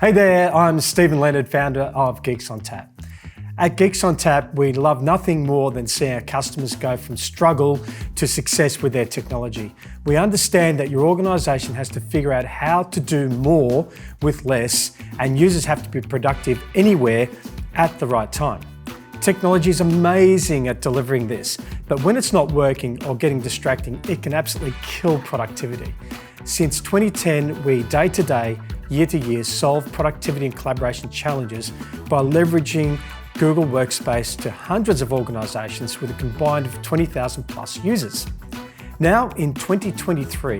Hey there, I'm Stephen Leonard, founder of Geeks on Tap. At Geeks on Tap, we love nothing more than seeing our customers go from struggle to success with their technology. We understand that your organisation has to figure out how to do more with less, and users have to be productive anywhere at the right time. Technology is amazing at delivering this, but when it's not working or getting distracting, it can absolutely kill productivity. Since 2010, we day to day, year to year, solve productivity and collaboration challenges by leveraging Google Workspace to hundreds of organisations with a combined of 20,000 plus users. Now in 2023,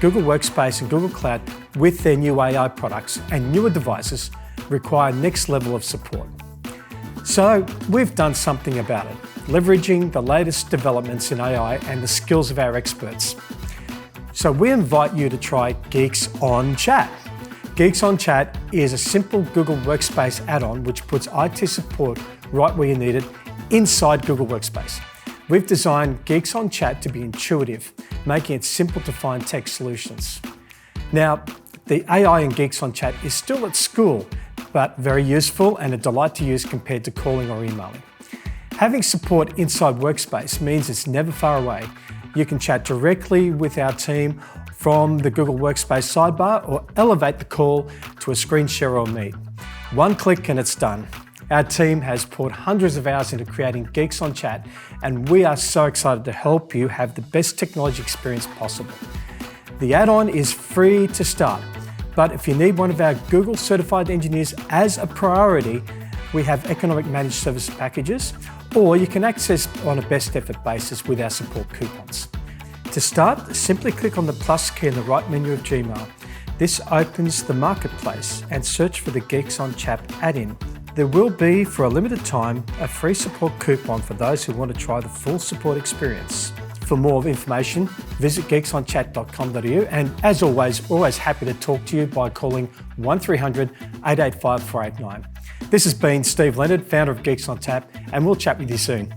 Google Workspace and Google Cloud, with their new AI products and newer devices, require next level of support. So we've done something about it, leveraging the latest developments in AI and the skills of our experts. So we invite you to try Geeks on Chat. Geeks on Chat is a simple Google Workspace add-on which puts IT support right where you need it inside Google Workspace. We've designed Geeks on Chat to be intuitive, making it simple to find tech solutions. Now, the AI in Geeks on Chat is still at school, but very useful and a delight to use compared to calling or emailing. Having support inside Workspace means it's never far away. You can chat directly with our team from the Google Workspace sidebar or elevate the call to a screen share or meet. One click and it's done. Our team has poured hundreds of hours into creating Geeks on Chat, and we are so excited to help you have the best technology experience possible. The add-on is free to start, but if you need one of our Google certified engineers as a priority, we have economic managed service packages, or you can access on a best effort basis with our support coupons. To start, simply click on the plus key in the right menu of Gmail. This opens the marketplace and search for the Geeks on Chat add-in. There will be, for a limited time, a free support coupon for those who want to try the full support experience. For more information, visit geeksonchat.com.au, and as always, we're always happy to talk to you by calling 1300 885 489. This has been Steve Leonard, founder of Geeks on Tap, and we'll chat with you soon.